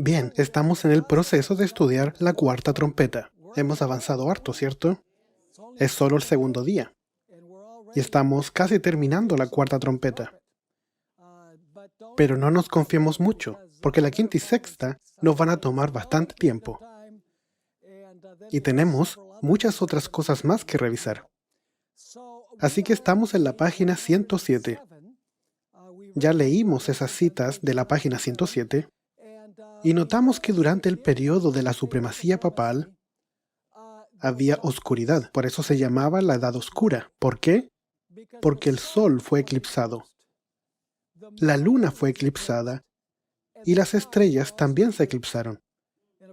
Bien, estamos en el proceso de estudiar la cuarta trompeta. Hemos avanzado harto, ¿cierto? Es solo el segundo día y estamos casi terminando la cuarta trompeta. Pero no nos confiemos mucho, porque la quinta y sexta nos van a tomar bastante tiempo. Y tenemos muchas otras cosas más que revisar. Así que estamos en la página 107. Ya leímos esas citas de la página 107 y notamos que durante el periodo de la supremacía papal había oscuridad. Por eso se llamaba la Edad Oscura. ¿Por qué? Porque el sol fue eclipsado, la luna fue eclipsada y las estrellas también se eclipsaron.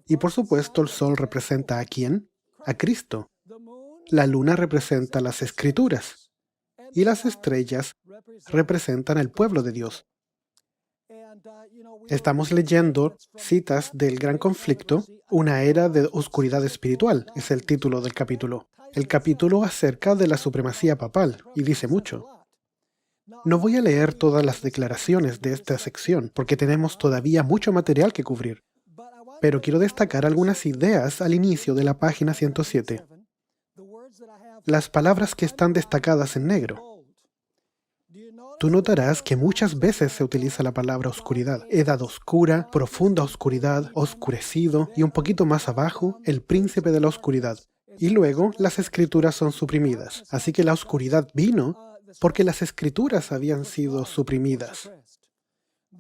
Y por supuesto el sol representa ¿a quién? A Cristo. La luna representa las Escrituras y las estrellas representan el pueblo de Dios. Estamos leyendo citas del Gran Conflicto, una era de oscuridad espiritual, es el título del capítulo. El capítulo acerca de la supremacía papal, y dice mucho. No voy a leer todas las declaraciones de esta sección, porque tenemos todavía mucho material que cubrir. Pero quiero destacar algunas ideas al inicio de la página 107. Las palabras que están destacadas en negro. Tú notarás que muchas veces se utiliza la palabra oscuridad. Edad oscura, profunda oscuridad, oscurecido y un poquito más abajo, el príncipe de la oscuridad. Y luego las escrituras son suprimidas. Así que la oscuridad vino porque las escrituras habían sido suprimidas.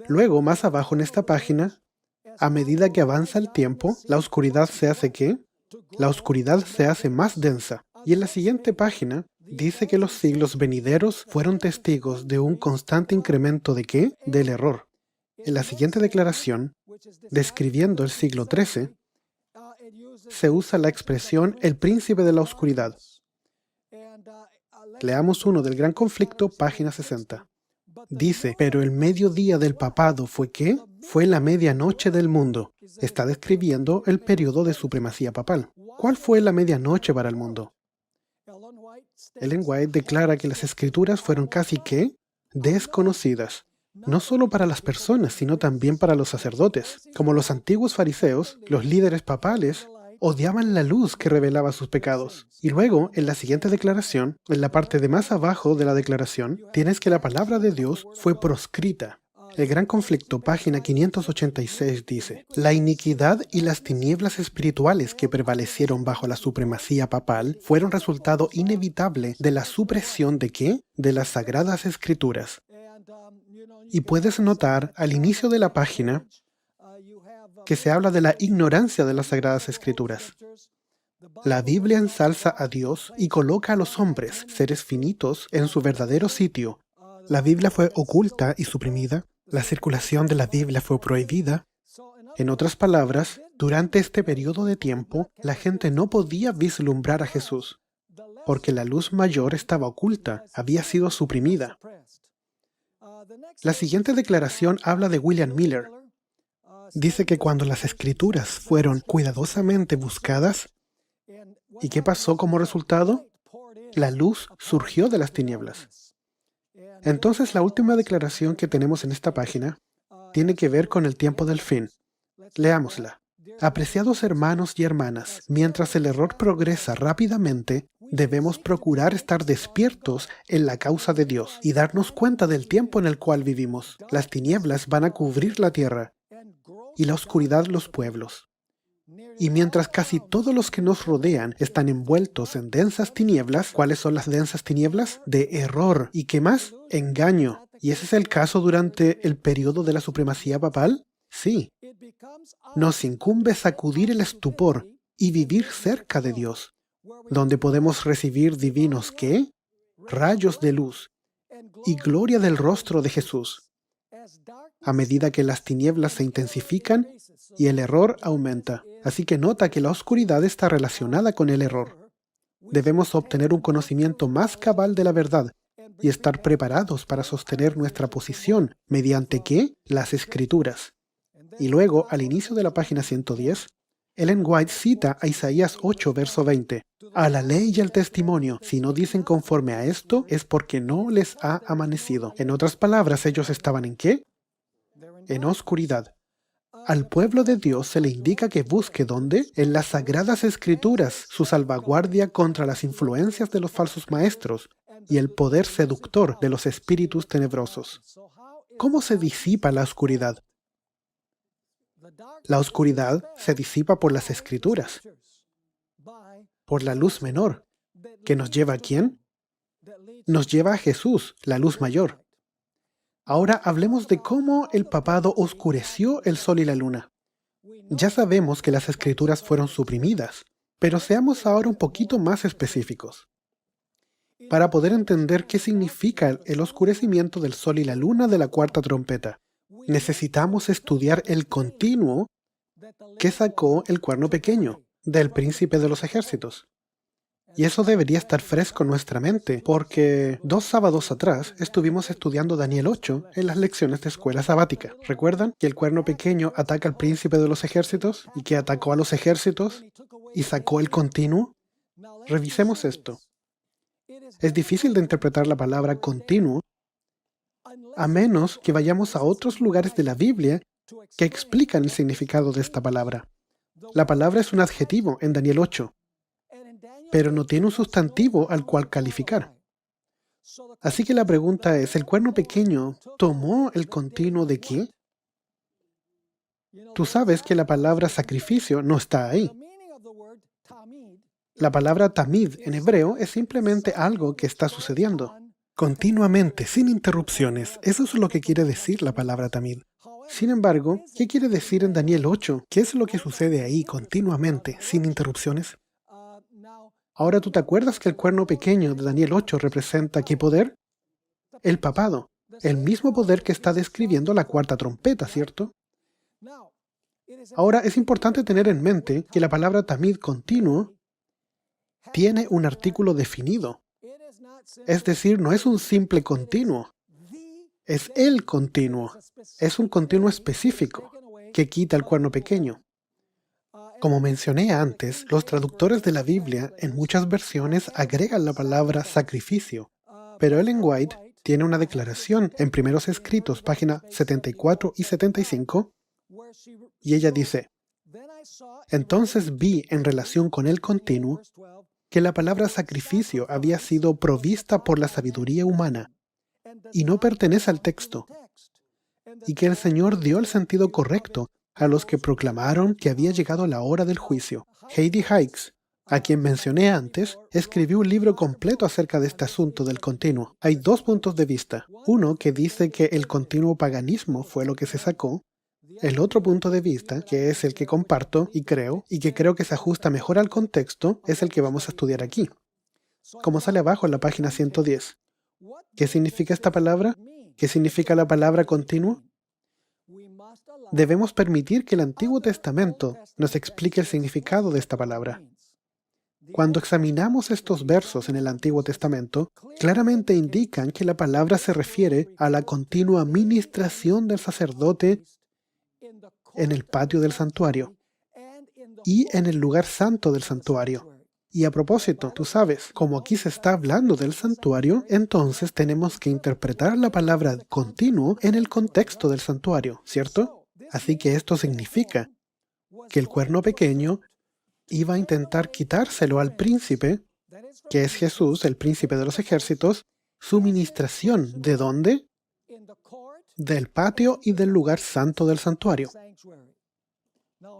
Luego, más abajo en esta página, a medida que avanza el tiempo, la oscuridad se hace ¿qué? La oscuridad se hace más densa. Y en la siguiente página dice que los siglos venideros fueron testigos de un constante incremento ¿de qué? Del error. En la siguiente declaración, describiendo el siglo XIII, se usa la expresión el príncipe de la oscuridad. Leamos uno del Gran Conflicto, página 60. Dice, pero el mediodía del papado fue ¿qué? Fue la medianoche del mundo. Está describiendo el periodo de supremacía papal. ¿Cuál fue la medianoche para el mundo? Ellen White declara que las escrituras fueron casi ¿qué? Desconocidas. No solo para las personas, sino también para los sacerdotes. Como los antiguos fariseos, los líderes papales odiaban la luz que revelaba sus pecados. Y luego, en la siguiente declaración, en la parte de más abajo de la declaración, tienes que la palabra de Dios fue proscrita. El Gran Conflicto, página 586, dice, la iniquidad y las tinieblas espirituales que prevalecieron bajo la supremacía papal fueron resultado inevitable de la supresión ¿de qué? De las Sagradas Escrituras. Y puedes notar al inicio de la página que se habla de la ignorancia de las Sagradas Escrituras. La Biblia ensalza a Dios y coloca a los hombres, seres finitos, en su verdadero sitio. La Biblia fue oculta y suprimida. La circulación de la Biblia fue prohibida. En otras palabras, durante este periodo de tiempo, la gente no podía vislumbrar a Jesús, porque la luz mayor estaba oculta, había sido suprimida. La siguiente declaración habla de William Miller. Dice que cuando las escrituras fueron cuidadosamente buscadas, ¿y qué pasó como resultado? La luz surgió de las tinieblas. Entonces, la última declaración que tenemos en esta página tiene que ver con el tiempo del fin. Leámosla. Apreciados hermanos y hermanas, mientras el error progresa rápidamente, debemos procurar estar despiertos en la causa de Dios y darnos cuenta del tiempo en el cual vivimos. Las tinieblas van a cubrir la tierra y la oscuridad los pueblos. Y mientras casi todos los que nos rodean están envueltos en densas tinieblas, ¿cuáles son las densas tinieblas? De error. ¿Y qué más? Engaño. ¿Y ese es el caso durante el periodo de la supremacía papal? Sí. Nos incumbe sacudir el estupor y vivir cerca de Dios, donde podemos recibir divinos ¿qué? Rayos de luz y gloria del rostro de Jesús, a medida que las tinieblas se intensifican y el error aumenta. Así que nota que la oscuridad está relacionada con el error. Debemos obtener un conocimiento más cabal de la verdad y estar preparados para sostener nuestra posición mediante ¿qué? Las Escrituras. Y luego, al inicio de la página 110, Ellen White cita a Isaías 8, verso 20. A la ley y al testimonio, si no dicen conforme a esto, es porque no les ha amanecido. En otras palabras, ellos estaban ¿en qué? En oscuridad. Al pueblo de Dios se le indica que busque ¿dónde? En las sagradas escrituras, su salvaguardia contra las influencias de los falsos maestros y el poder seductor de los espíritus tenebrosos. ¿Cómo se disipa la oscuridad? La oscuridad se disipa por las escrituras, por la luz menor, que nos lleva ¿a quién? Nos lleva a Jesús, la luz mayor. Ahora hablemos de cómo el papado oscureció el sol y la luna. Ya sabemos que las escrituras fueron suprimidas, pero seamos ahora un poquito más específicos. Para poder entender qué significa el oscurecimiento del sol y la luna de la cuarta trompeta, necesitamos estudiar el continuo que sacó el cuerno pequeño del príncipe de los ejércitos. Y eso debería estar fresco en nuestra mente, porque 2 sábados atrás estuvimos estudiando Daniel 8 en las lecciones de escuela sabática. ¿Recuerdan que el cuerno pequeño ataca al príncipe de los ejércitos y que atacó a los ejércitos y sacó el continuo? Revisemos esto. Es difícil de interpretar la palabra continuo a menos que vayamos a otros lugares de la Biblia que explican el significado de esta palabra. La palabra es un adjetivo en Daniel 8, pero no tiene un sustantivo al cual calificar. Así que la pregunta es, ¿el cuerno pequeño tomó el continuo de qué? Tú sabes que la palabra sacrificio no está ahí. La palabra tamid en hebreo es simplemente algo que está sucediendo. Continuamente, sin interrupciones. Eso es lo que quiere decir la palabra tamid. Sin embargo, ¿qué quiere decir en Daniel 8? ¿Qué es lo que sucede ahí continuamente, sin interrupciones? Ahora tú te acuerdas que el cuerno pequeño de Daniel 8 representa ¿qué poder? El papado, el mismo poder que está describiendo la cuarta trompeta, ¿cierto? Ahora es importante tener en mente que la palabra tamid continuo tiene un artículo definido. Es decir, no es un simple continuo, es el continuo. Es un continuo específico que quita el cuerno pequeño. Como mencioné antes, los traductores de la Biblia en muchas versiones agregan la palabra sacrificio, pero Ellen White tiene una declaración en Primeros Escritos, página 74 y 75, y ella dice, entonces vi en relación con el continuo que la palabra sacrificio había sido provista por la sabiduría humana y no pertenece al texto, y que el Señor dio el sentido correcto a los que proclamaron que había llegado la hora del juicio. Heidi Hikes, a quien mencioné antes, escribió un libro completo acerca de este asunto del continuo. Hay 2 puntos de vista. Uno que dice que el continuo paganismo fue lo que se sacó. El otro punto de vista, que es el que comparto y que creo que se ajusta mejor al contexto, es el que vamos a estudiar aquí. Como sale abajo en la página 110. ¿Qué significa esta palabra? ¿Qué significa la palabra continuo? Debemos permitir que el Antiguo Testamento nos explique el significado de esta palabra. Cuando examinamos estos versos en el Antiguo Testamento, claramente indican que la palabra se refiere a la continua ministración del sacerdote en el patio del santuario y en el lugar santo del santuario. Y a propósito, tú sabes, como aquí se está hablando del santuario, entonces tenemos que interpretar la palabra continuo en el contexto del santuario, ¿cierto? Así que esto significa que el cuerno pequeño iba a intentar quitárselo al príncipe, que es Jesús, el príncipe de los ejércitos, su ministración. ¿De dónde? Del patio y del lugar santo del santuario.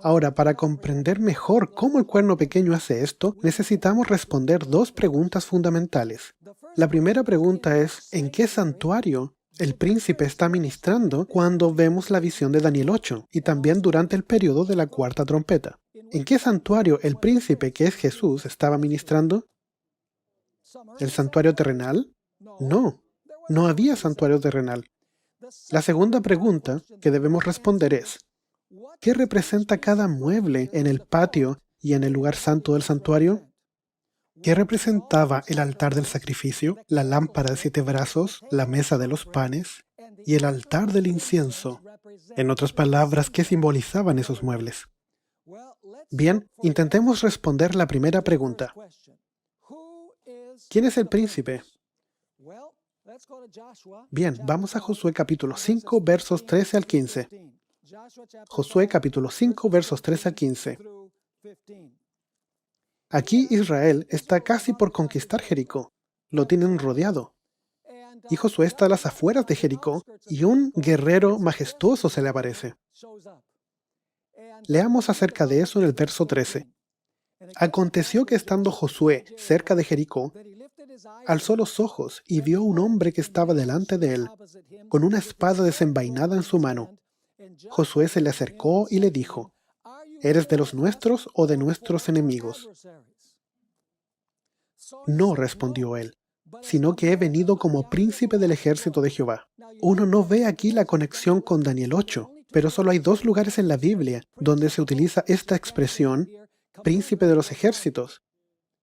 Ahora, para comprender mejor cómo el cuerno pequeño hace esto, necesitamos responder 2 preguntas fundamentales. La primera pregunta es, ¿en qué santuario el príncipe está ministrando cuando vemos la visión de Daniel 8 y también durante el periodo de la cuarta trompeta? ¿En qué santuario el príncipe, que es Jesús, estaba ministrando? ¿El santuario terrenal? No, no había santuario terrenal. La segunda pregunta que debemos responder es, ¿qué representa cada mueble en el patio y en el lugar santo del santuario? ¿Qué representaba el altar del sacrificio, la lámpara de 7 brazos, la mesa de los panes y el altar del incienso? En otras palabras, ¿qué simbolizaban esos muebles? Bien, intentemos responder la primera pregunta. ¿Quién es el príncipe? Bien, vamos a Josué capítulo 5, versos 13 al 15. Josué capítulo 5, versos 3 al 15. Aquí Israel está casi por conquistar Jericó. Lo tienen rodeado. Y Josué está a las afueras de Jericó y un guerrero majestuoso se le aparece. Leamos acerca de eso en el verso 13. Aconteció que estando Josué cerca de Jericó, alzó los ojos y vio un hombre que estaba delante de él, con una espada desenvainada en su mano. Josué se le acercó y le dijo: ¿Eres de los nuestros o de nuestros enemigos? No, respondió él, sino que he venido como príncipe del ejército de Jehová. Uno no ve aquí la conexión con Daniel 8, pero solo hay 2 lugares en la Biblia donde se utiliza esta expresión, príncipe de los ejércitos,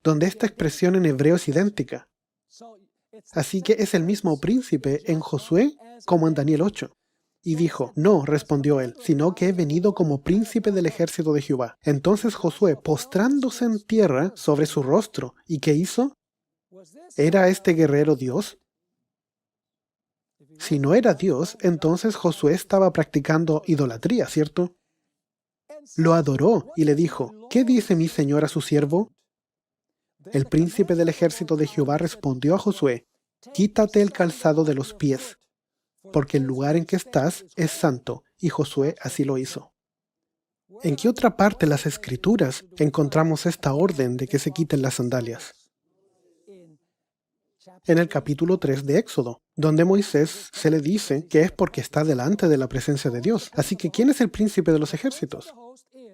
donde esta expresión en hebreo es idéntica. Así que es el mismo príncipe en Josué como en Daniel 8. Y dijo: No, respondió él, sino que he venido como príncipe del ejército de Jehová. Entonces Josué, postrándose en tierra sobre su rostro, ¿y qué hizo? ¿Era este guerrero Dios? Si no era Dios, entonces Josué estaba practicando idolatría, ¿cierto? Lo adoró y le dijo: ¿Qué dice mi señor a su siervo? El príncipe del ejército de Jehová respondió a Josué: Quítate el calzado de los pies, porque el lugar en que estás es santo. Y Josué así lo hizo. ¿En qué otra parte de las Escrituras encontramos esta orden de que se quiten las sandalias? En el capítulo 3 de Éxodo, donde Moisés se le dice que es porque está delante de la presencia de Dios. Así que, ¿quién es el príncipe de los ejércitos?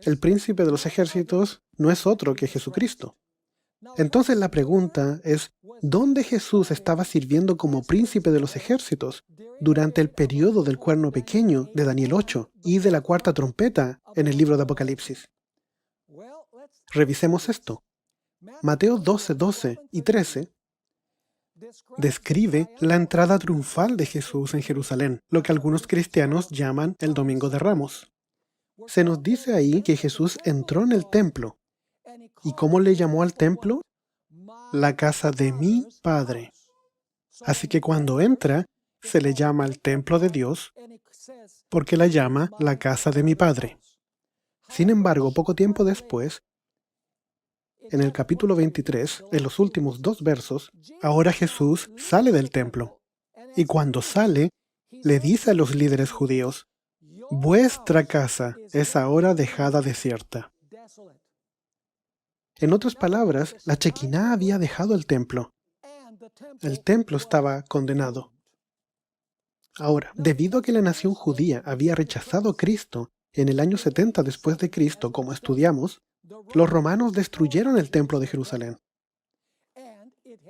El príncipe de los ejércitos no es otro que Jesucristo. Entonces la pregunta es, ¿dónde Jesús estaba sirviendo como príncipe de los ejércitos durante el periodo del cuerno pequeño de Daniel 8 y de la cuarta trompeta en el libro de Apocalipsis? Revisemos esto. Mateo 12, 12 y 13 describe la entrada triunfal de Jesús en Jerusalén, lo que algunos cristianos llaman el Domingo de Ramos. Se nos dice ahí que Jesús entró en el templo. ¿Y cómo le llamó al templo? La casa de mi Padre. Así que cuando entra, se le llama el templo de Dios porque la llama la casa de mi Padre. Sin embargo, poco tiempo después, en el capítulo 23, en los últimos 2 versos, ahora Jesús sale del templo. Y cuando sale, le dice a los líderes judíos: vuestra casa es ahora dejada desierta. En otras palabras, la Chequiná había dejado el templo. El templo estaba condenado. Ahora, debido a que la nación judía había rechazado a Cristo en el año 70 después de Cristo, como estudiamos, los romanos destruyeron el templo de Jerusalén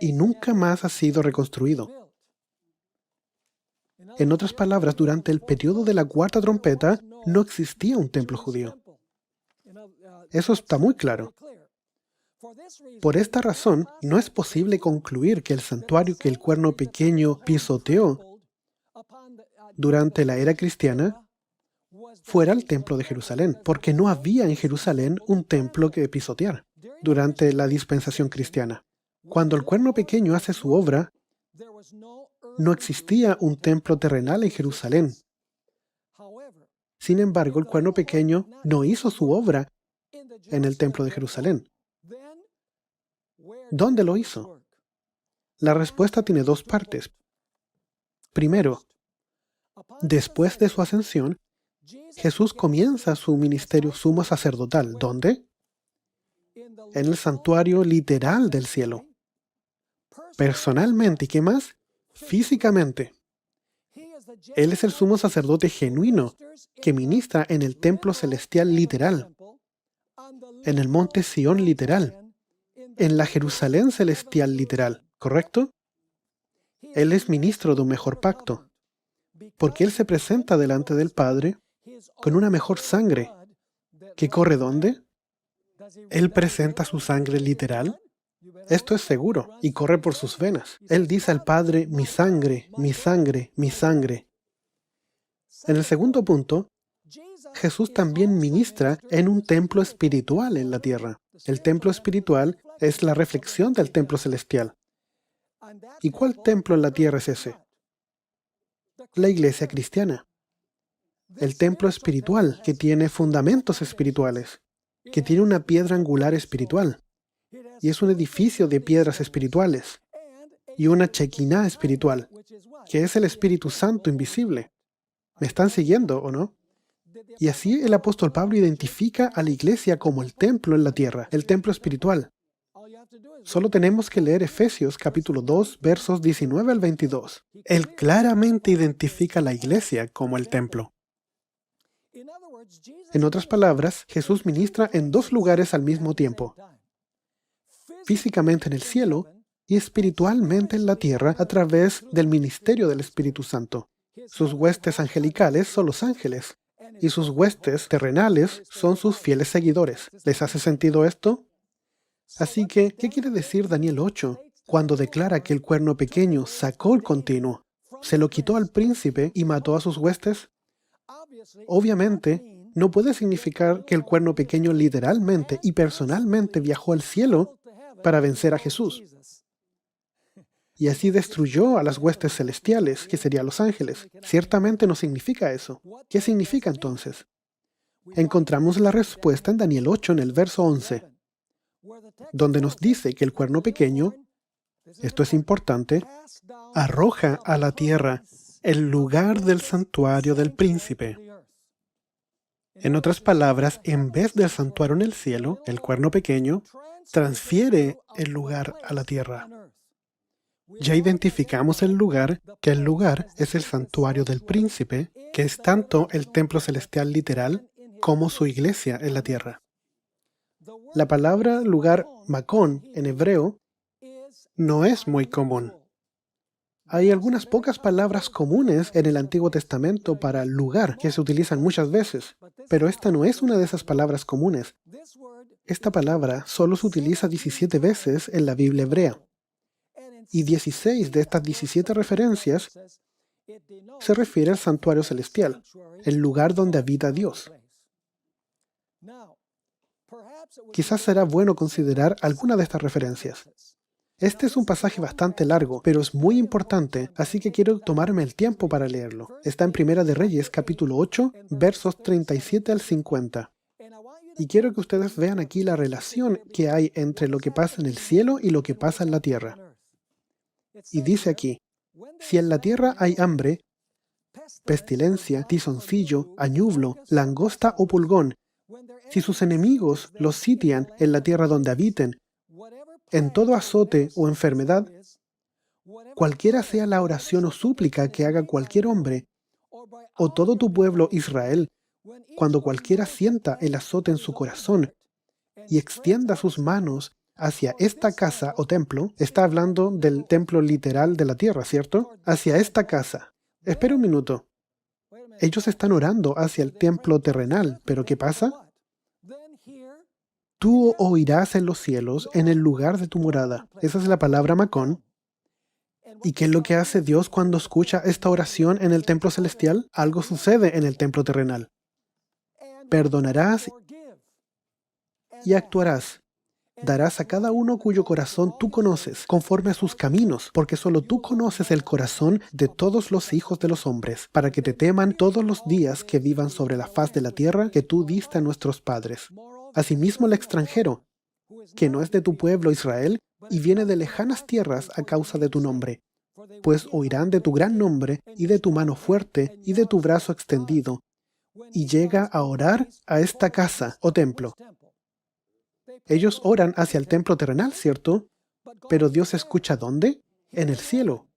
y nunca más ha sido reconstruido. En otras palabras, durante el periodo de la cuarta trompeta no existía un templo judío. Eso está muy claro. Por esta razón, no es posible concluir que el santuario que el cuerno pequeño pisoteó durante la era cristiana fuera el templo de Jerusalén, porque no había en Jerusalén un templo que pisotear durante la dispensación cristiana. Cuando el cuerno pequeño hace su obra, no existía un templo terrenal en Jerusalén. Sin embargo, el cuerno pequeño no hizo su obra en el templo de Jerusalén. ¿Dónde lo hizo? La respuesta tiene 2 partes. Primero, después de su ascensión, Jesús comienza su ministerio sumo sacerdotal. ¿Dónde? En el santuario literal del cielo. Personalmente, ¿y qué más? Físicamente. Él es el sumo sacerdote genuino que ministra en el templo celestial literal, en el monte Sión literal, en la Jerusalén celestial literal, ¿correcto? Él es ministro de un mejor pacto, porque Él se presenta delante del Padre con una mejor sangre. ¿Que corre dónde? ¿Él presenta su sangre literal? Esto es seguro, y corre por sus venas. Él dice al Padre: mi sangre, mi sangre, mi sangre. En el segundo punto, Jesús también ministra en un templo espiritual en la tierra. El templo espiritual es la reflexión del templo celestial. ¿Y cuál templo en la tierra es ese? La iglesia cristiana. El templo espiritual, que tiene fundamentos espirituales, que tiene una piedra angular espiritual, y es un edificio de piedras espirituales, y una chequiná espiritual, que es el Espíritu Santo invisible. ¿Me están siguiendo o no? Y así el apóstol Pablo identifica a la iglesia como el templo en la tierra, el templo espiritual. Solo tenemos que leer Efesios capítulo 2, versos 19 al 22. Él claramente identifica a la iglesia como el templo. En otras palabras, Jesús ministra en dos lugares al mismo tiempo, físicamente en el cielo y espiritualmente en la tierra a través del ministerio del Espíritu Santo. Sus huestes angelicales son los ángeles, y sus huestes terrenales son sus fieles seguidores. ¿Les hace sentido esto? Así que, ¿qué quiere decir Daniel 8 cuando declara que el cuerno pequeño sacó el continuo, se lo quitó al príncipe y mató a sus huestes? Obviamente, no puede significar que el cuerno pequeño literalmente y personalmente viajó al cielo para vencer a Jesús. Y así destruyó a las huestes celestiales, que serían los ángeles. Ciertamente no significa eso. ¿Qué significa entonces? Encontramos la respuesta en Daniel 8 en el verso 11, donde nos dice que el cuerno pequeño, esto es importante, arroja a la tierra el lugar del santuario del príncipe. En otras palabras, en vez del santuario en el cielo, el cuerno pequeño transfiere el lugar a la tierra. Ya identificamos el lugar, que el lugar es el santuario del príncipe, que es tanto el templo celestial literal como su iglesia en la tierra. La palabra lugar Makón en hebreo no es muy común. Hay algunas pocas palabras comunes en el Antiguo Testamento para lugar que se utilizan muchas veces, pero esta no es una de esas palabras comunes. Esta palabra solo se utiliza 17 veces en la Biblia hebrea, y 16 de estas 17 referencias se refiere al santuario celestial, el lugar donde habita Dios. Quizás será bueno considerar alguna de estas referencias. Este es un pasaje bastante largo, pero es muy importante, así que quiero tomarme el tiempo para leerlo. Está en Primera de Reyes, capítulo 8, versos 37 al 50. Y quiero que ustedes vean aquí la relación que hay entre lo que pasa en el cielo y lo que pasa en la tierra. Y dice aquí, si en la tierra hay hambre, pestilencia, tizoncillo, añublo, langosta o pulgón, si sus enemigos los sitian en la tierra donde habiten, en todo azote o enfermedad, cualquiera sea la oración o súplica que haga cualquier hombre, o todo tu pueblo Israel, cuando cualquiera sienta el azote en su corazón y extienda sus manos hacia esta casa o templo, está hablando del templo literal de la tierra, ¿cierto? Hacia esta casa. Espera un minuto. Ellos están orando hacia el templo terrenal, pero ¿qué pasa? Tú oirás en los cielos, en el lugar de tu morada. Esa es la palabra Makón. ¿Y qué es lo que hace Dios cuando escucha esta oración en el templo celestial? Algo sucede en el templo terrenal. Perdonarás y actuarás. Darás a cada uno cuyo corazón tú conoces, conforme a sus caminos, porque solo tú conoces el corazón de todos los hijos de los hombres, para que te teman todos los días que vivan sobre la faz de la tierra que tú diste a nuestros padres. Asimismo el extranjero, que no es de tu pueblo Israel, y viene de lejanas tierras a causa de tu nombre, pues oirán de tu gran nombre, y de tu mano fuerte, y de tu brazo extendido, y llega a orar a esta casa o templo. Ellos oran hacia el templo terrenal, ¿cierto? Pero Dios escucha ¿dónde? En el cielo,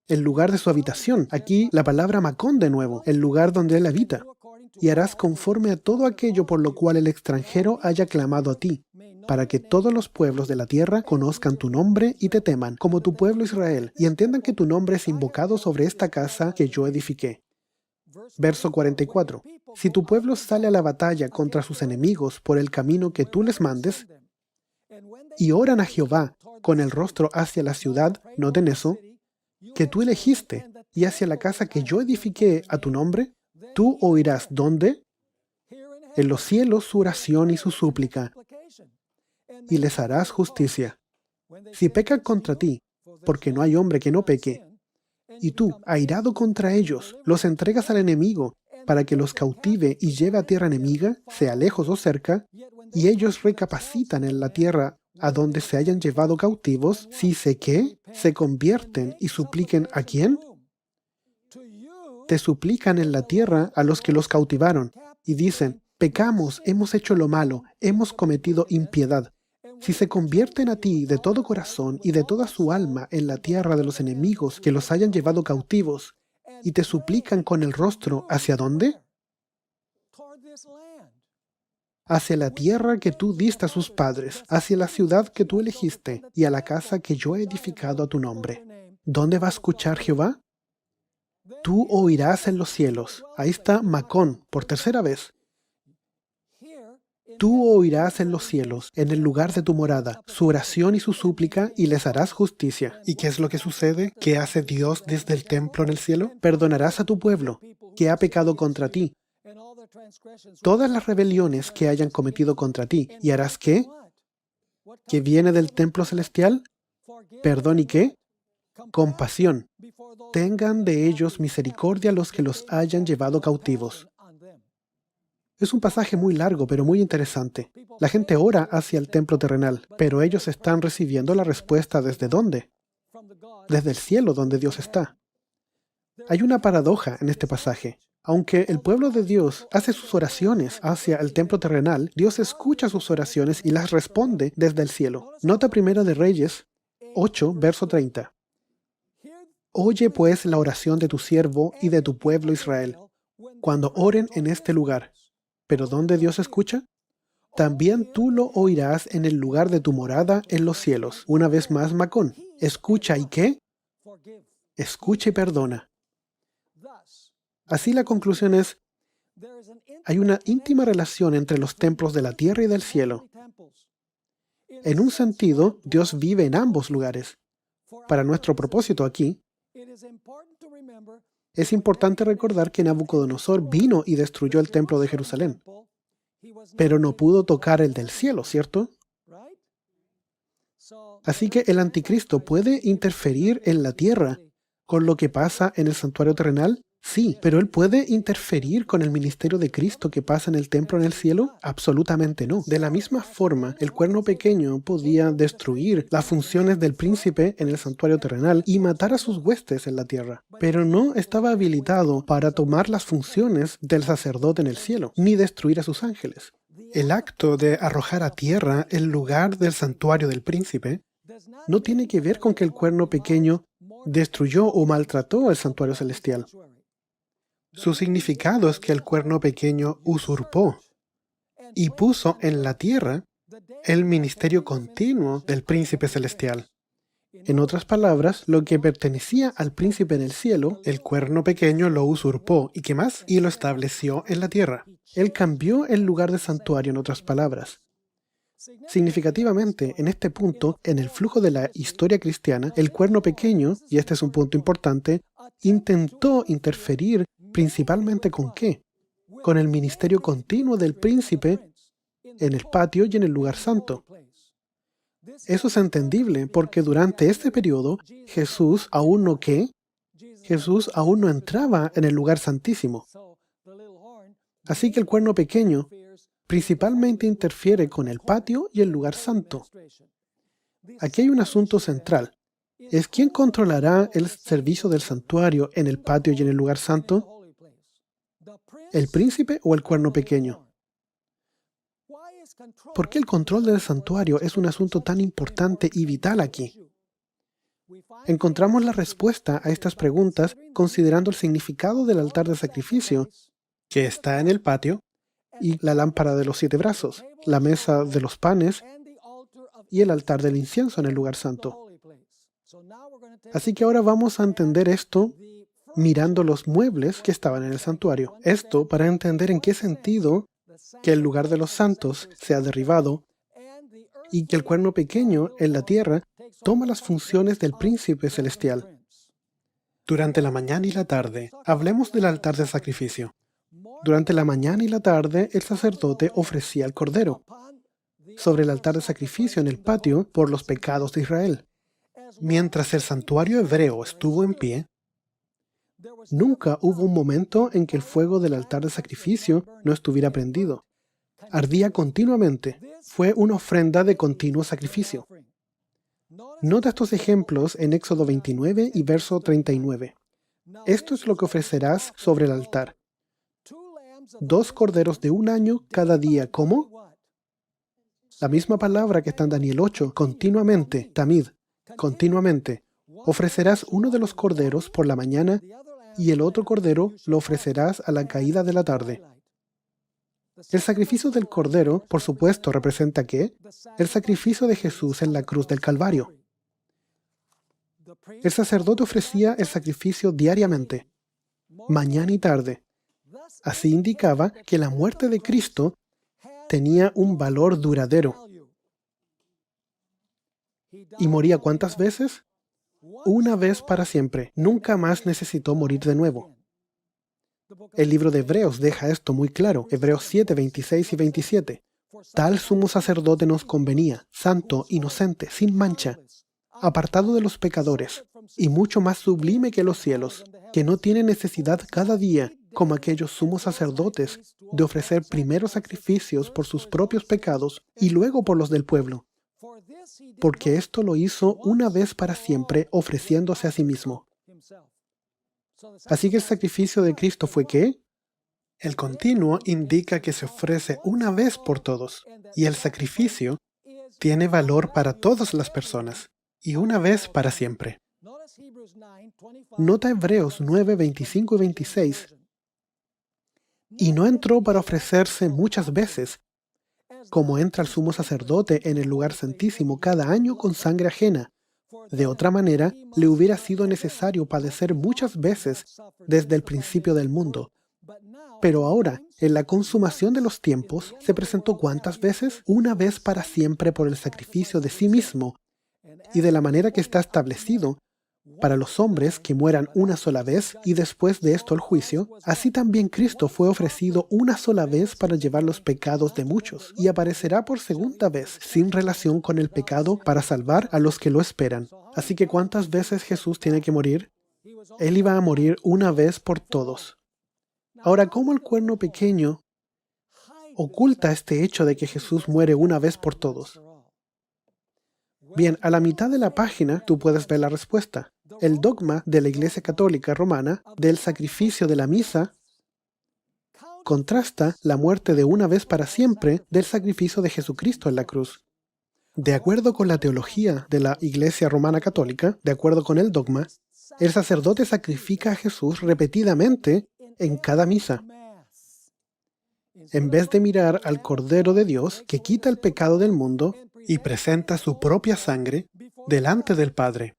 el lugar de su habitación. Aquí la palabra Makón de nuevo, el lugar donde Él habita. Y harás conforme a todo aquello por lo cual el extranjero haya clamado a ti, para que todos los pueblos de la tierra conozcan tu nombre y te teman, como tu pueblo Israel, y entiendan que tu nombre es invocado sobre esta casa que yo edifiqué. Verso 44. Si tu pueblo sale a la batalla contra sus enemigos por el camino que tú les mandes, y oran a Jehová con el rostro hacia la ciudad, noten eso, que tú elegiste, y hacia la casa que yo edifiqué a tu nombre, tú oirás ¿dónde? En los cielos su oración y su súplica, y les harás justicia. Si pecan contra ti, porque no hay hombre que no peque, y tú, airado contra ellos, los entregas al enemigo, para que los cautive y lleve a tierra enemiga, sea lejos o cerca, y ellos recapacitan en la tierra a donde se hayan llevado cautivos, si sé que se convierten y supliquen ¿a quién? Te suplican en la tierra a los que los cautivaron, y dicen, pecamos, hemos hecho lo malo, hemos cometido impiedad. Si se convierten a ti de todo corazón y de toda su alma en la tierra de los enemigos que los hayan llevado cautivos, y te suplican con el rostro, ¿hacia dónde? Hacia la tierra que tú diste a sus padres, hacia la ciudad que tú elegiste, y a la casa que yo he edificado a tu nombre. ¿Dónde va a escuchar Jehová? Tú oirás en los cielos. Ahí está Macón, por tercera vez. Tú oirás en los cielos, en el lugar de tu morada, su oración y su súplica, y les harás justicia. ¿Y qué es lo que sucede? ¿Qué hace Dios desde el templo en el cielo? Perdonarás a tu pueblo, que ha pecado contra ti, todas las rebeliones que hayan cometido contra ti, y harás ¿qué? ¿Que viene del templo celestial? ¿Perdón y qué? Compasión. Tengan de ellos misericordia los que los hayan llevado cautivos. Es un pasaje muy largo, pero muy interesante. La gente ora hacia el templo terrenal, pero ellos están recibiendo la respuesta ¿desde dónde? Desde el cielo donde Dios está. Hay una paradoja en este pasaje. Aunque el pueblo de Dios hace sus oraciones hacia el templo terrenal, Dios escucha sus oraciones y las responde desde el cielo. Nota Primera de Reyes 8, verso 30. Oye pues la oración de tu siervo y de tu pueblo Israel, cuando oren en este lugar. ¿Pero dónde Dios escucha? También tú lo oirás en el lugar de tu morada en los cielos. Una vez más, Macón. Escucha y ¿qué? Escucha y perdona. Así la conclusión es, hay una íntima relación entre los templos de la tierra y del cielo. En un sentido, Dios vive en ambos lugares. Para nuestro propósito aquí, es importante recordar que Nabucodonosor vino y destruyó el templo de Jerusalén, pero no pudo tocar el del cielo, ¿cierto? Así que el anticristo puede interferir en la tierra con lo que pasa en el santuario terrenal. Sí, pero ¿él puede interferir con el ministerio de Cristo que pasa en el templo en el cielo? Absolutamente no. De la misma forma, el cuerno pequeño podía destruir las funciones del príncipe en el santuario terrenal y matar a sus huestes en la tierra, pero no estaba habilitado para tomar las funciones del sacerdote en el cielo, ni destruir a sus ángeles. El acto de arrojar a tierra el lugar del santuario del príncipe no tiene que ver con que el cuerno pequeño destruyó o maltrató el santuario celestial. Su significado es que el cuerno pequeño usurpó y puso en la tierra el ministerio continuo del príncipe celestial. En otras palabras, lo que pertenecía al príncipe en el cielo, el cuerno pequeño lo usurpó. ¿Y qué más? Y lo estableció en la tierra. Él cambió el lugar de santuario, en otras palabras. Significativamente, en este punto, en el flujo de la historia cristiana, el cuerno pequeño, y este es un punto importante, intentó interferir principalmente ¿con qué? Con el ministerio continuo del príncipe en el patio y en el lugar santo. Eso es entendible porque durante este periodo Jesús aún no ¿qué? Jesús aún no entraba en el lugar santísimo. Así que el cuerno pequeño principalmente interfiere con el patio y el lugar santo. Aquí hay un asunto central. ¿Es quién controlará el servicio del santuario en el patio y en el lugar santo? ¿El príncipe o el cuerno pequeño? ¿Por qué el control del santuario es un asunto tan importante y vital aquí? Encontramos la respuesta a estas preguntas considerando el significado del altar de sacrificio, que está en el patio, y la lámpara de los 7 brazos, la mesa de los panes y el altar del incienso en el lugar santo. Así que ahora vamos a entender esto mirando los muebles que estaban en el santuario. Esto para entender en qué sentido que el lugar de los santos sea derribado y que el cuerno pequeño en la tierra toma las funciones del príncipe celestial. Durante la mañana y la tarde, hablemos del altar de sacrificio. Durante la mañana y la tarde, el sacerdote ofrecía el cordero sobre el altar de sacrificio en el patio por los pecados de Israel. Mientras el santuario hebreo estuvo en pie, Nunca hubo un momento en que el fuego del altar de sacrificio no estuviera prendido. Ardía continuamente. Fue una ofrenda de continuo sacrificio. Nota estos ejemplos en Éxodo 29 y verso 39. Esto es lo que ofrecerás sobre el altar: 2 corderos de un año cada día. ¿Cómo? La misma palabra que está en Daniel 8, continuamente, tamid, continuamente. Ofrecerás uno de los corderos por la mañana y el otro cordero lo ofrecerás a la caída de la tarde. El sacrificio del cordero, por supuesto, representa ¿qué? El sacrificio de Jesús en la cruz del Calvario. El sacerdote ofrecía el sacrificio diariamente, mañana y tarde. Así indicaba que la muerte de Cristo tenía un valor duradero. ¿Y moría cuántas veces? Una vez para siempre. Nunca más necesitó morir de nuevo. El libro de Hebreos deja esto muy claro. Hebreos 7, 26 y 27. Tal sumo sacerdote nos convenía, santo, inocente, sin mancha, apartado de los pecadores, y mucho más sublime que los cielos, que no tiene necesidad cada día, como aquellos sumos sacerdotes, de ofrecer primero sacrificios por sus propios pecados y luego por los del pueblo, porque esto lo hizo una vez para siempre, ofreciéndose a sí mismo. Así que el sacrificio de Cristo fue ¿qué? El continuo indica que se ofrece una vez por todos, y el sacrificio tiene valor para todas las personas, y una vez para siempre. Nota Hebreos 9, 25 y 26. Y no entró para ofrecerse muchas veces, como entra el sumo sacerdote en el lugar santísimo cada año con sangre ajena. De otra manera, le hubiera sido necesario padecer muchas veces desde el principio del mundo. Pero ahora, en la consumación de los tiempos, se presentó ¿cuántas veces? Una vez para siempre por el sacrificio de sí mismo, y de la manera que está establecido, para los hombres que mueran una sola vez y después de esto el juicio, así también Cristo fue ofrecido una sola vez para llevar los pecados de muchos, y aparecerá por segunda vez, sin relación con el pecado, para salvar a los que lo esperan. Así que ¿cuántas veces Jesús tiene que morir? Él iba a morir una vez por todos. Ahora, ¿cómo el cuerno pequeño oculta este hecho de que Jesús muere una vez por todos? Bien, a la mitad de la página tú puedes ver la respuesta. El dogma de la Iglesia Católica Romana del sacrificio de la misa contrasta la muerte de una vez para siempre del sacrificio de Jesucristo en la cruz. De acuerdo con la teología de la Iglesia Romana Católica, de acuerdo con el dogma, el sacerdote sacrifica a Jesús repetidamente en cada misa, en vez de mirar al Cordero de Dios que quita el pecado del mundo y presenta su propia sangre delante del Padre.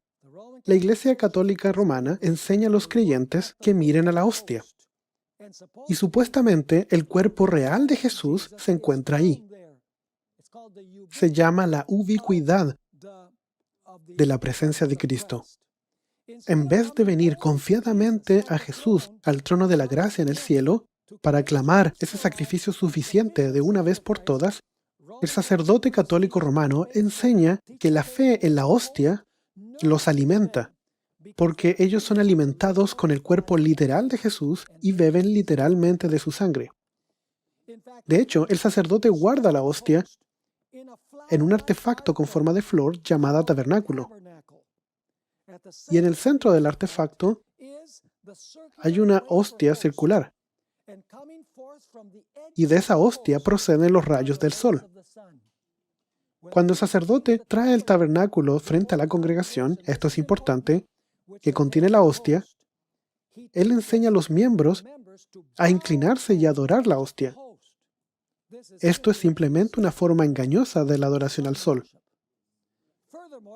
La Iglesia Católica Romana enseña a los creyentes que miren a la hostia. Y supuestamente el cuerpo real de Jesús se encuentra ahí. Se llama la ubicuidad de la presencia de Cristo. En vez de venir confiadamente a Jesús al trono de la gracia en el cielo para clamar ese sacrificio suficiente de una vez por todas, el sacerdote católico romano enseña que la fe en la hostia los alimenta, porque ellos son alimentados con el cuerpo literal de Jesús y beben literalmente de su sangre. De hecho, el sacerdote guarda la hostia en un artefacto con forma de flor llamada tabernáculo. Y en el centro del artefacto hay una hostia circular. Y de esa hostia proceden los rayos del sol. Cuando el sacerdote trae el tabernáculo frente a la congregación, esto es importante, que contiene la hostia, él enseña a los miembros a inclinarse y adorar la hostia. Esto es simplemente una forma engañosa de la adoración al sol.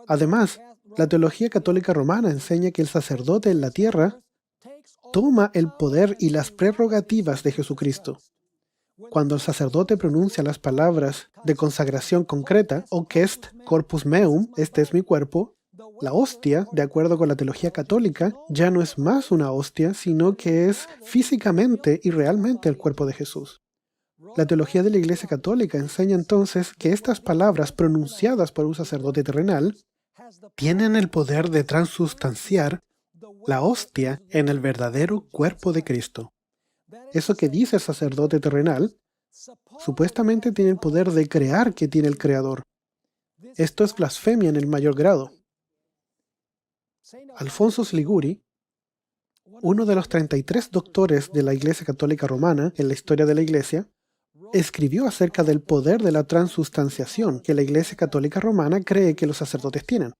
Además, la teología católica romana enseña que el sacerdote en la tierra toma el poder y las prerrogativas de Jesucristo. Cuando el sacerdote pronuncia las palabras de consagración concreta, «Hoc est corpus meum», este es mi cuerpo, la hostia, de acuerdo con la teología católica, ya no es más una hostia, sino que es físicamente y realmente el cuerpo de Jesús. La teología de la Iglesia Católica enseña entonces que estas palabras pronunciadas por un sacerdote terrenal tienen el poder de transustanciar la hostia en el verdadero cuerpo de Cristo. Eso que dice el sacerdote terrenal, supuestamente tiene el poder de crear que tiene el Creador. Esto es blasfemia en el mayor grado. Alfonso Liguori, uno de los 33 doctores de la Iglesia Católica Romana en la historia de la Iglesia, escribió acerca del poder de la transustanciación que la Iglesia Católica Romana cree que los sacerdotes tienen.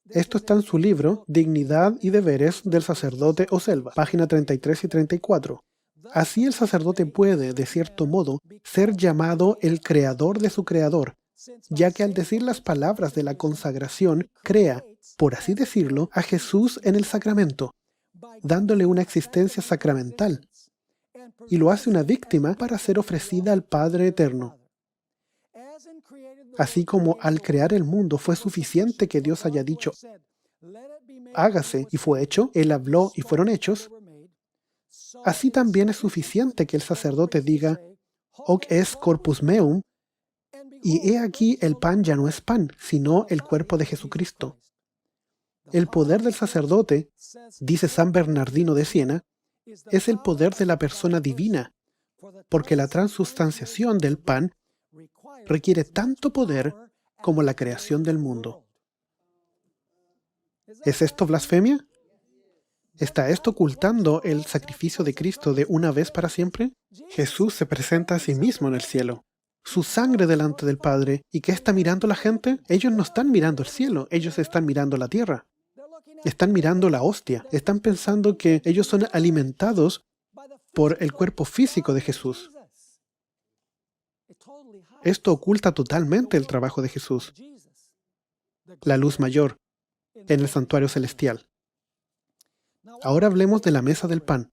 Esto está en su libro Dignidad y Deberes del Sacerdote o Selva, página 33 y 34. Así el sacerdote puede, de cierto modo, ser llamado el creador de su creador, ya que al decir las palabras de la consagración, crea, por así decirlo, a Jesús en el sacramento, dándole una existencia sacramental, y lo hace una víctima para ser ofrecida al Padre Eterno. Así como al crear el mundo fue suficiente que Dios haya dicho, hágase, y fue hecho, Él habló y fueron hechos, así también es suficiente que el sacerdote diga, hoc es corpus meum, y he aquí el pan ya no es pan, sino el cuerpo de Jesucristo. El poder del sacerdote, dice San Bernardino de Siena, es el poder de la persona divina, porque la transustanciación del pan requiere tanto poder como la creación del mundo. ¿Es esto blasfemia? ¿Está esto ocultando el sacrificio de Cristo de una vez para siempre? Jesús se presenta a sí mismo en el cielo, su sangre delante del Padre. ¿Y qué está mirando la gente? Ellos no están mirando el cielo, ellos están mirando la tierra. Están mirando la hostia, están pensando que ellos son alimentados por el cuerpo físico de Jesús. Esto oculta totalmente el trabajo de Jesús, la luz mayor, en el santuario celestial. Ahora hablemos de la mesa del pan.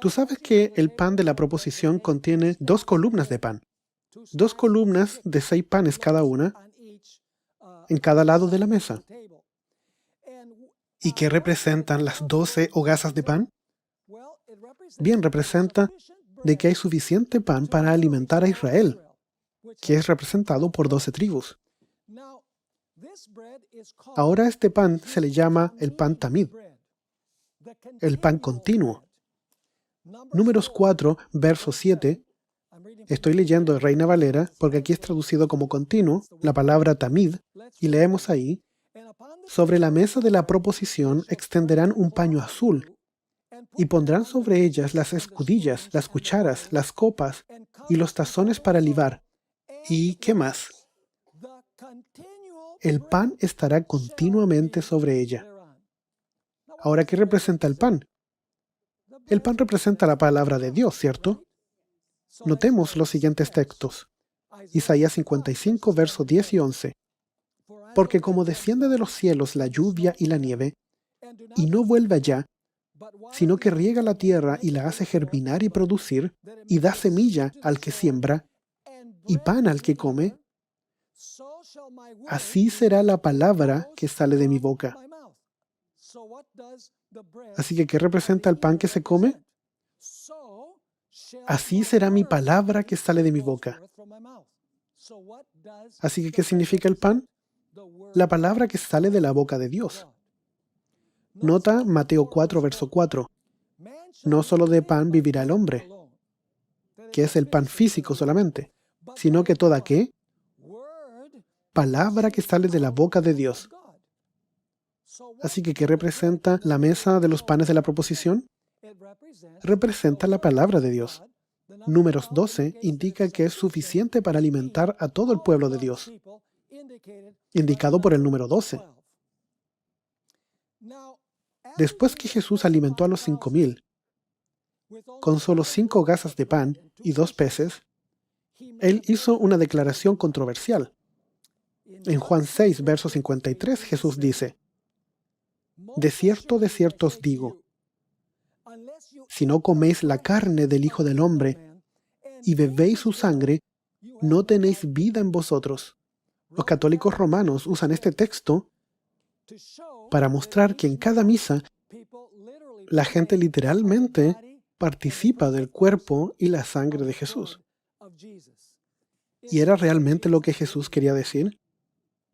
Tú sabes que el pan de la proposición contiene 2 columnas de pan, 2 columnas de 6 panes cada una, en cada lado de la mesa. ¿Y qué representan las 12 hogazas de pan? Bien, representa de que hay suficiente pan para alimentar a Israel, que es representado por 12 tribus. Ahora este pan se le llama el pan tamid, el pan continuo. Números 4, verso 7. Estoy leyendo de Reina Valera porque aquí es traducido como continuo, la palabra tamid, y leemos ahí, sobre la mesa de la proposición extenderán un paño azul y pondrán sobre ellas las escudillas, las cucharas, las copas y los tazones para libar. ¿Y qué más? El pan estará continuamente sobre ella. Ahora, ¿qué representa el pan? El pan representa la palabra de Dios, ¿cierto? Notemos los siguientes textos. Isaías 55, versos 10 y 11. Porque como desciende de los cielos la lluvia y la nieve, y no vuelve allá, sino que riega la tierra y la hace germinar y producir, y da semilla al que siembra, y pan al que come, así será la palabra que sale de mi boca. Así que, ¿qué representa el pan que se come? Así será mi palabra que sale de mi boca. Así que, ¿qué significa el pan? La palabra que sale de la boca de Dios. Nota Mateo 4, verso 4. No solo de pan vivirá el hombre, que es el pan físico solamente, sino que toda ¿qué? Palabra que sale de la boca de Dios. Así que, ¿qué representa la mesa de los panes de la proposición? Representa la palabra de Dios. Números 12 indica que es suficiente para alimentar a todo el pueblo de Dios, indicado por el número 12. Después que Jesús alimentó a los 5,000 con solo 5 hogazas de pan y 2 peces, Él hizo una declaración controversial. En Juan 6, verso 53, Jesús dice, de cierto os digo, si no coméis la carne del Hijo del Hombre y bebéis su sangre, no tenéis vida en vosotros. Los católicos romanos usan este texto para mostrar que en cada misa la gente literalmente participa del cuerpo y la sangre de Jesús. ¿Y era realmente lo que Jesús quería decir?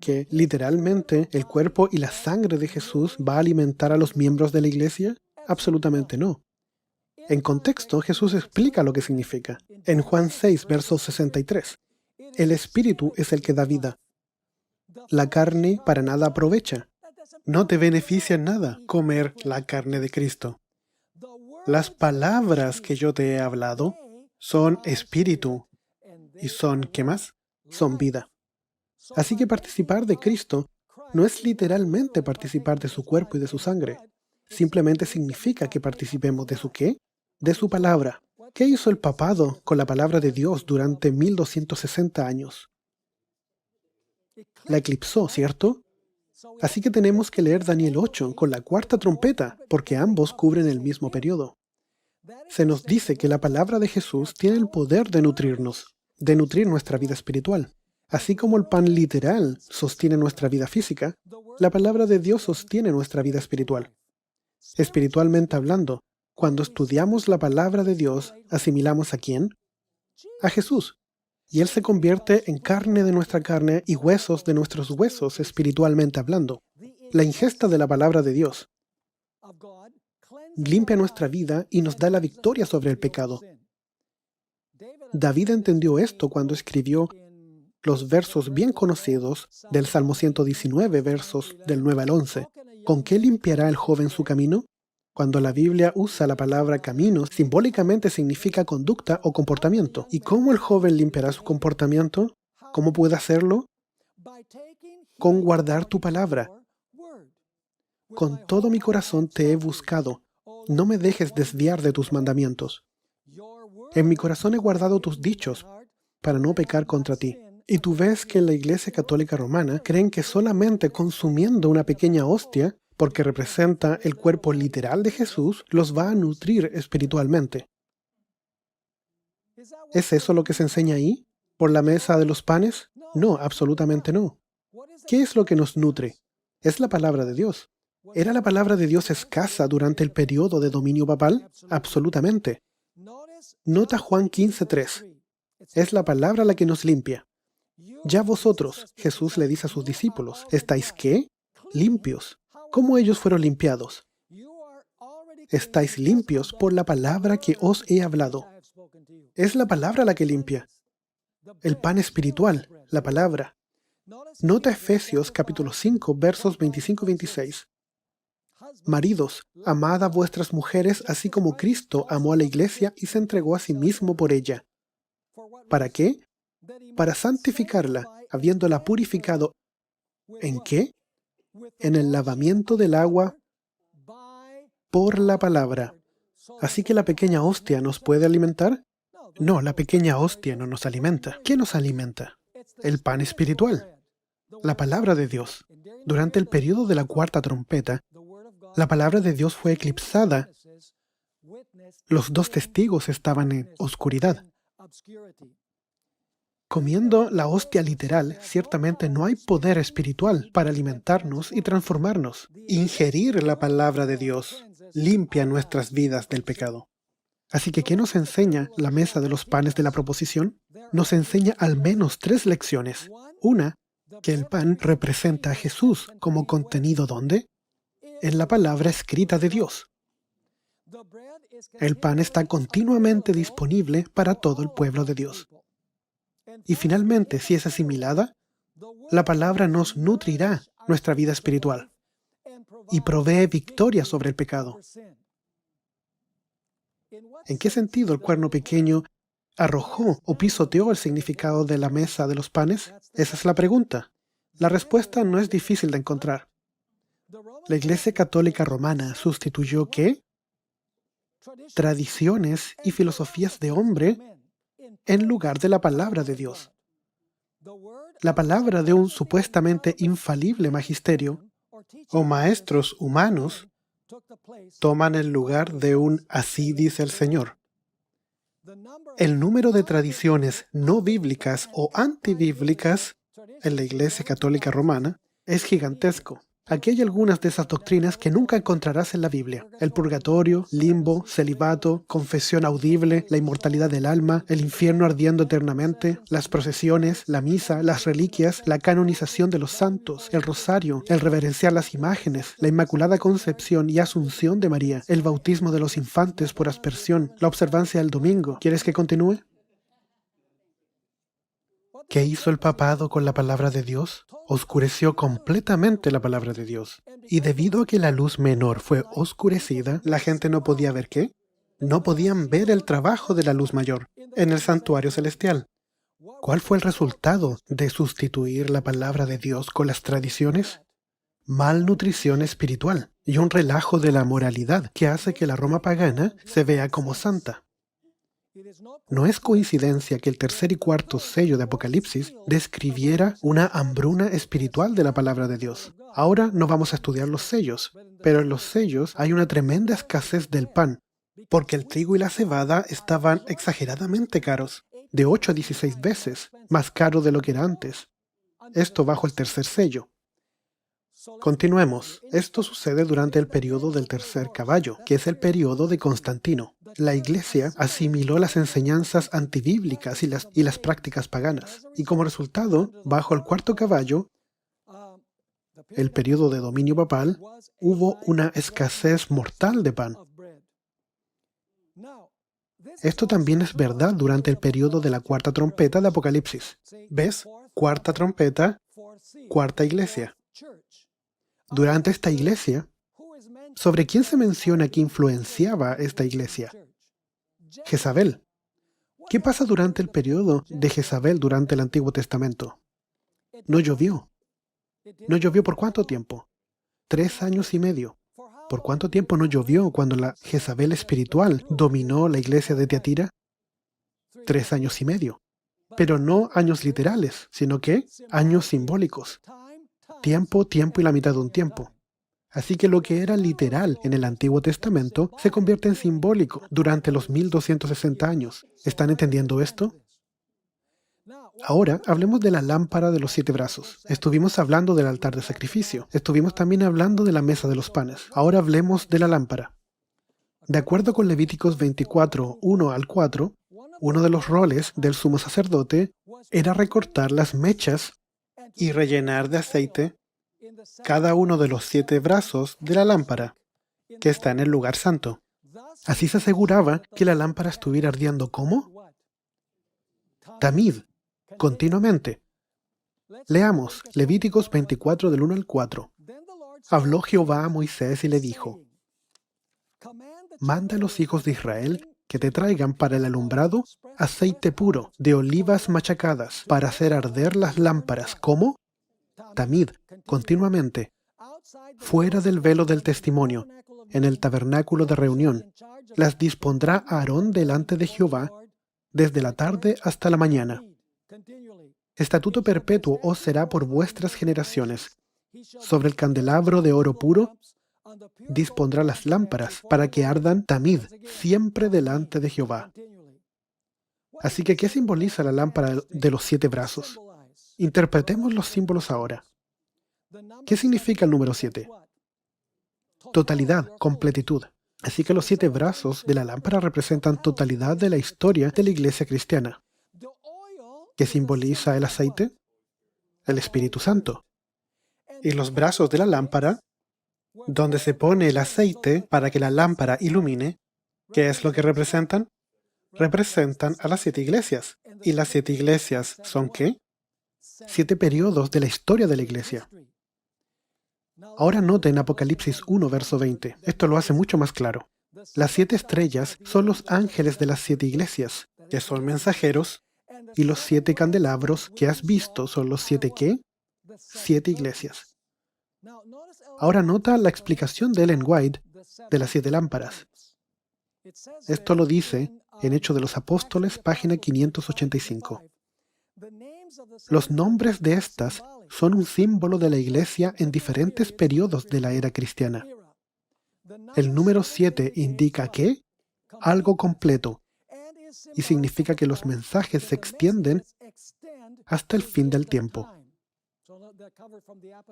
que literalmente el cuerpo y la sangre de Jesús va a alimentar a los miembros de la iglesia? Absolutamente no. En contexto, Jesús explica lo que significa. En Juan 6, verso 63, el Espíritu es el que da vida. La carne para nada aprovecha. No te beneficia en nada comer la carne de Cristo. Las palabras que yo te he hablado son espíritu y son, ¿qué más? Son vida. Así que participar de Cristo no es literalmente participar de su cuerpo y de su sangre. Simplemente significa que participemos de su ¿qué? De su palabra. ¿Qué hizo el papado con la palabra de Dios durante 1260 años? La eclipsó, ¿cierto? Así que tenemos que leer Daniel 8 con la cuarta trompeta, porque ambos cubren el mismo periodo. Se nos dice que la palabra de Jesús tiene el poder de nutrirnos, de nutrir nuestra vida espiritual. Así como el pan literal sostiene nuestra vida física, la palabra de Dios sostiene nuestra vida espiritual. Espiritualmente hablando, cuando estudiamos la palabra de Dios, ¿asimilamos a quién? A Jesús. Y Él se convierte en carne de nuestra carne y huesos de nuestros huesos, espiritualmente hablando. La ingesta de la palabra de Dios limpia nuestra vida y nos da la victoria sobre el pecado. David entendió esto cuando escribió los versos bien conocidos del Salmo 119, versos del 9 al 11. ¿Con qué limpiará el joven su camino? Cuando la Biblia usa la palabra camino, simbólicamente significa conducta o comportamiento. ¿Y cómo el joven limpiará su comportamiento? ¿Cómo puede hacerlo? Con guardar tu palabra. Con todo mi corazón te he buscado. No me dejes desviar de tus mandamientos. En mi corazón he guardado tus dichos para no pecar contra ti. Y tú ves que en la Iglesia Católica Romana creen que solamente consumiendo una pequeña hostia, porque representa el cuerpo literal de Jesús, los va a nutrir espiritualmente. ¿Es eso lo que se enseña ahí? ¿Por la mesa de los panes? No, absolutamente no. ¿Qué es lo que nos nutre? Es la palabra de Dios. ¿Era la palabra de Dios escasa durante el periodo de dominio papal? Absolutamente. Nota Juan 15:3. Es la palabra la que nos limpia. Ya vosotros, Jesús le dice a sus discípulos, ¿estáis qué? Limpios. ¿Cómo ellos fueron limpiados? Estáis limpios por la palabra que os he hablado. Es la palabra la que limpia. El pan espiritual, la palabra. Nota Efesios capítulo 5, versos 25 y 26. Maridos, amad a vuestras mujeres así como Cristo amó a la iglesia y se entregó a sí mismo por ella. ¿Para qué? Para santificarla, habiéndola purificado. ¿En qué? En el lavamiento del agua por la palabra. ¿Así que la pequeña hostia nos puede alimentar? No, la pequeña hostia no nos alimenta. ¿Qué nos alimenta? El pan espiritual, la palabra de Dios. Durante el periodo de la cuarta trompeta, la palabra de Dios fue eclipsada. Los dos testigos estaban en oscuridad. Comiendo la hostia literal, ciertamente no hay poder espiritual para alimentarnos y transformarnos. Ingerir la palabra de Dios limpia nuestras vidas del pecado. Así que, ¿qué nos enseña la mesa de los panes de la proposición? Nos enseña al menos 3 lecciones. Una, que el pan representa a Jesús como contenido ¿dónde? En la palabra escrita de Dios. El pan está continuamente disponible para todo el pueblo de Dios. Y finalmente, si es asimilada, la palabra nos nutrirá nuestra vida espiritual y provee victoria sobre el pecado. ¿En qué sentido el cuerno pequeño arrojó o pisoteó el significado de la mesa de los panes? Esa es la pregunta. La respuesta no es difícil de encontrar. La Iglesia Católica Romana sustituyó ¿qué? Tradiciones y filosofías de hombre en lugar de la palabra de Dios. La palabra de un supuestamente infalible magisterio o maestros humanos toman el lugar de un así dice el Señor. El número de tradiciones no bíblicas o antibíblicas en la Iglesia Católica Romana es gigantesco. Aquí hay algunas de esas doctrinas que nunca encontrarás en la Biblia. El purgatorio, limbo, celibato, confesión audible, la inmortalidad del alma, el infierno ardiendo eternamente, las procesiones, la misa, las reliquias, la canonización de los santos, el rosario, el reverenciar las imágenes, la Inmaculada Concepción y Asunción de María, el bautismo de los infantes por aspersión, la observancia del domingo. ¿Quieres que continúe? ¿Qué hizo el papado con la palabra de Dios? Oscureció completamente la palabra de Dios. Y debido a que la luz menor fue oscurecida, la gente no podía ver ¿qué? No podían ver el trabajo de la luz mayor en el santuario celestial. ¿Cuál fue el resultado de sustituir la palabra de Dios con las tradiciones? Malnutrición espiritual y un relajo de la moralidad que hace que la Roma pagana se vea como santa. No es coincidencia que el tercer y cuarto sello de Apocalipsis describiera una hambruna espiritual de la palabra de Dios. Ahora no vamos a estudiar los sellos, pero en los sellos hay una tremenda escasez del pan, porque el trigo y la cebada estaban exageradamente caros, de 8 a 16 veces más caro de lo que era antes. Esto bajo el tercer sello. Continuemos. Esto sucede durante el periodo del tercer caballo, que es el periodo de Constantino. La Iglesia asimiló las enseñanzas antibíblicas y las prácticas paganas. Y como resultado, bajo el cuarto caballo, el periodo de dominio papal, hubo una escasez mortal de pan. Esto también es verdad durante el periodo de la cuarta trompeta de Apocalipsis. ¿Ves? Cuarta trompeta, cuarta iglesia. Durante esta iglesia, ¿sobre quién se menciona que influenciaba esta iglesia? Jezabel. ¿Qué pasa durante el periodo de Jezabel durante el Antiguo Testamento? No llovió. ¿No llovió por cuánto tiempo? 3 años y medio. ¿Por cuánto tiempo no llovió cuando la Jezabel espiritual dominó la iglesia de Tiatira? 3 años y medio. Pero no años literales, sino que años simbólicos. Tiempo, tiempo y la mitad de un tiempo. Así que lo que era literal en el Antiguo Testamento se convierte en simbólico durante los 1260 años. ¿Están entendiendo esto? Ahora hablemos de la lámpara de los 7 brazos. Estuvimos hablando del altar de sacrificio. Estuvimos también hablando de la mesa de los panes. Ahora hablemos de la lámpara. De acuerdo con Levíticos 24, 1 al 4, uno de los roles del sumo sacerdote era recortar las mechas y rellenar de aceite cada uno de los 7 brazos de la lámpara, que está en el lugar santo. Así se aseguraba que la lámpara estuviera ardiendo ¿cómo? Tamid, continuamente. Leamos Levíticos 24 del 1 al 4. Habló Jehová a Moisés y le dijo: Manda a los hijos de Israel que te traigan para el alumbrado aceite puro de olivas machacadas para hacer arder las lámparas. ¿Cómo? Tamid, continuamente, fuera del velo del testimonio, en el tabernáculo de reunión. Las dispondrá Aarón delante de Jehová desde la tarde hasta la mañana. Estatuto perpetuo os será por vuestras generaciones. Sobre el candelabro de oro puro dispondrá las lámparas para que ardan tamid siempre delante de Jehová. Así que, ¿qué simboliza la lámpara de los 7 brazos? Interpretemos los símbolos ahora. ¿Qué significa el número 7? Totalidad, completitud. Así que los 7 brazos de la lámpara representan totalidad de la historia de la iglesia cristiana. ¿Qué simboliza el aceite? El Espíritu Santo. Y los brazos de la lámpara, donde se pone el aceite para que la lámpara ilumine, ¿qué es lo que representan? Representan a las 7 iglesias. ¿Y las 7 iglesias son qué? 7 periodos de la historia de la iglesia. Ahora noten Apocalipsis 1, verso 20. Esto lo hace mucho más claro. Las 7 estrellas son los ángeles de las 7 iglesias, que son mensajeros, y los 7 candelabros que has visto son los 7 ¿qué? 7 iglesias. Ahora nota la explicación de Ellen White de las 7 lámparas. Esto lo dice en Hechos de los Apóstoles, página 585. Los nombres de estas son un símbolo de la iglesia en diferentes periodos de la era cristiana. El número 7 indica que algo completo y significa que los mensajes se extienden hasta el fin del tiempo.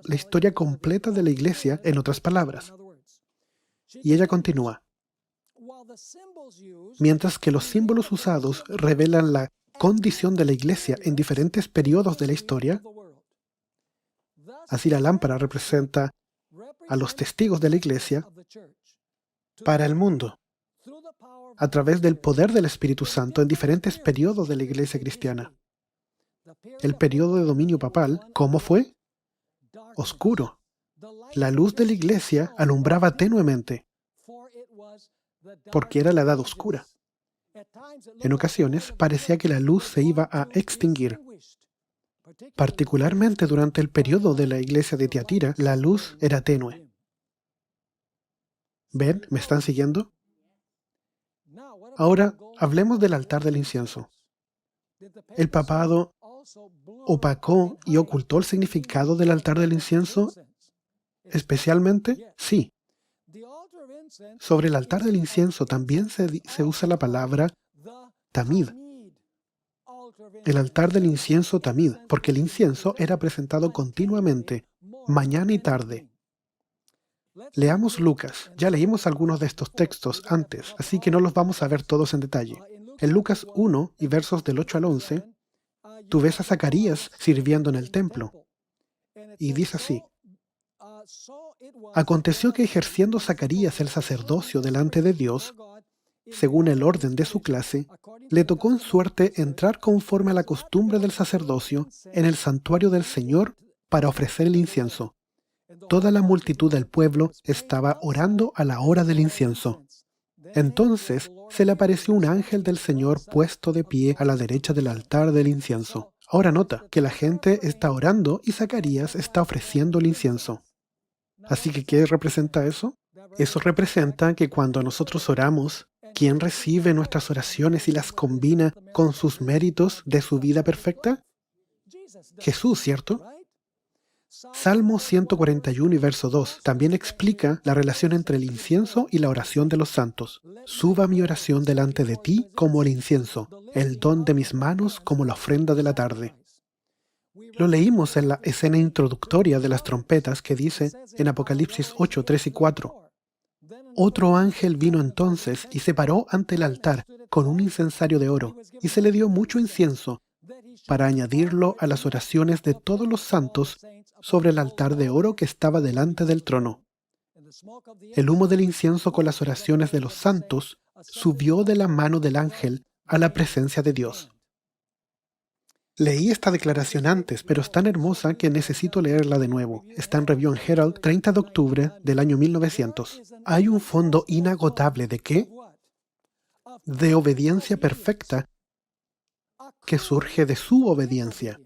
la historia completa de la iglesia en otras palabras. Y ella continúa. Mientras que los símbolos usados revelan la condición de la iglesia en diferentes periodos de la historia, así la lámpara representa a los testigos de la iglesia para el mundo, a través del poder del Espíritu Santo en diferentes periodos de la iglesia cristiana. El periodo de dominio papal, ¿cómo fue? Oscuro. La luz de la iglesia alumbraba tenuemente, porque era la edad oscura. En ocasiones parecía que la luz se iba a extinguir. Particularmente durante el periodo de la iglesia de Tiatira, la luz era tenue. ¿Ven? ¿Me están siguiendo? Ahora, hablemos del altar del incienso. ¿El papado opacó y ocultó el significado del altar del incienso? Especialmente, sí. Sobre el altar del incienso también se usa la palabra tamid. El altar del incienso tamid, porque el incienso era presentado continuamente, mañana y tarde. Leamos Lucas. Ya leímos algunos de estos textos antes, así que no los vamos a ver todos en detalle. En Lucas 1 y versos del 8 al 11, tú ves a Zacarías sirviendo en el templo. Y dice así: Aconteció que ejerciendo Zacarías el sacerdocio delante de Dios, según el orden de su clase, le tocó en suerte entrar conforme a la costumbre del sacerdocio en el santuario del Señor para ofrecer el incienso. Toda la multitud del pueblo estaba orando a la hora del incienso. Entonces se le apareció un ángel del Señor puesto de pie a la derecha del altar del incienso. Ahora nota que la gente está orando y Zacarías está ofreciendo el incienso. Así que, ¿qué representa eso? Eso representa que cuando nosotros oramos, ¿quién recibe nuestras oraciones y las combina con sus méritos de su vida perfecta? Jesús, ¿cierto? Salmo 141 y verso 2 también explica la relación entre el incienso y la oración de los santos. Suba mi oración delante de ti como el incienso, el don de mis manos como la ofrenda de la tarde. Lo leímos en la escena introductoria de las trompetas que dice en Apocalipsis 8, 3 y 4. Otro ángel vino entonces y se paró ante el altar con un incensario de oro, y se le dio mucho incienso para añadirlo a las oraciones de todos los santos sobre el altar de oro que estaba delante del trono. El humo del incienso con las oraciones de los santos subió de la mano del ángel a la presencia de Dios. Leí esta declaración antes, pero es tan hermosa que necesito leerla de nuevo. Está en Review and Herald, 30 de octubre del año 1900. Hay un fondo inagotable ¿de qué? De obediencia perfecta que surge de su obediencia.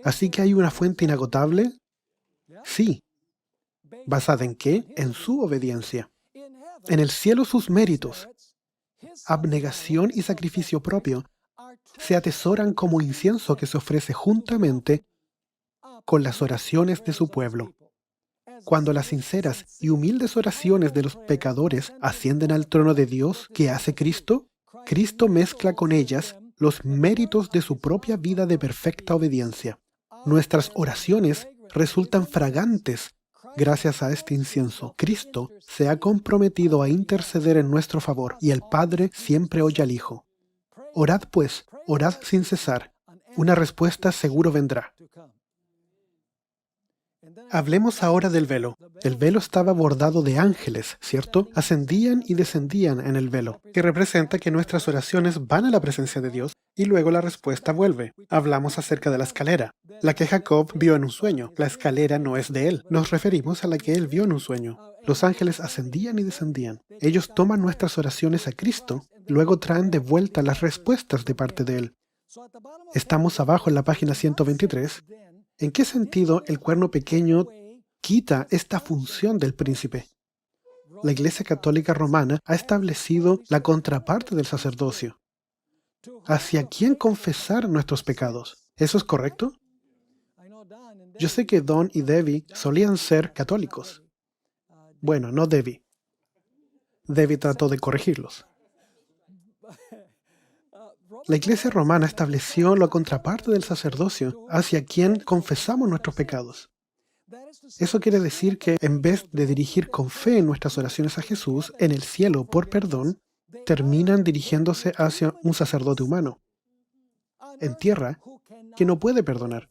Así que hay una fuente inagotable. Sí. ¿Basada en qué? En su obediencia. En el cielo sus méritos, abnegación y sacrificio propio, se atesoran como incienso que se ofrece juntamente con las oraciones de su pueblo. Cuando las sinceras y humildes oraciones de los pecadores ascienden al trono de Dios que hace Cristo, Cristo mezcla con ellas los méritos de su propia vida de perfecta obediencia. Nuestras oraciones resultan fragantes gracias a este incienso. Cristo se ha comprometido a interceder en nuestro favor y el Padre siempre oye al Hijo. Orad pues, orad sin cesar. Una respuesta seguro vendrá. Hablemos ahora del velo. El velo estaba bordado de ángeles, ¿cierto? Ascendían y descendían en el velo, que representa que nuestras oraciones van a la presencia de Dios y luego la respuesta vuelve. Hablamos acerca de la escalera, la que Jacob vio en un sueño. La escalera no es de él. Nos referimos a la que él vio en un sueño. Los ángeles ascendían y descendían. Ellos toman nuestras oraciones a Cristo, luego traen de vuelta las respuestas de parte de él. Estamos abajo en la página 123. ¿En qué sentido el cuerno pequeño quita esta función del príncipe? La Iglesia Católica Romana ha establecido la contraparte del sacerdocio. ¿Hacia quién confesar nuestros pecados? ¿Eso es correcto? Yo sé que Don y Debbie solían ser católicos. Bueno, no Debbie. Debbie trató de corregirlos. La Iglesia romana estableció la contraparte del sacerdocio hacia quien confesamos nuestros pecados. Eso quiere decir que en vez de dirigir con fe nuestras oraciones a Jesús en el cielo por perdón, terminan dirigiéndose hacia un sacerdote humano en tierra que no puede perdonar.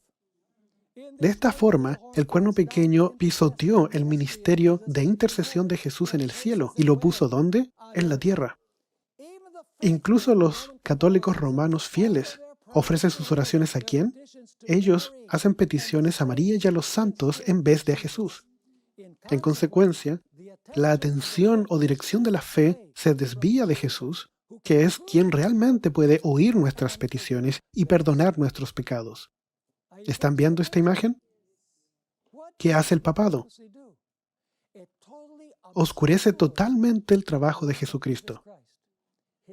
De esta forma, el cuerno pequeño pisoteó el ministerio de intercesión de Jesús en el cielo y lo puso ¿dónde? En la tierra. Incluso los católicos romanos fieles ofrecen sus oraciones ¿a quién? Ellos hacen peticiones a María y a los santos en vez de a Jesús. En consecuencia, la atención o dirección de la fe se desvía de Jesús, que es quien realmente puede oír nuestras peticiones y perdonar nuestros pecados. ¿Están viendo esta imagen? ¿Qué hace el papado? Oscurece totalmente el trabajo de Jesucristo,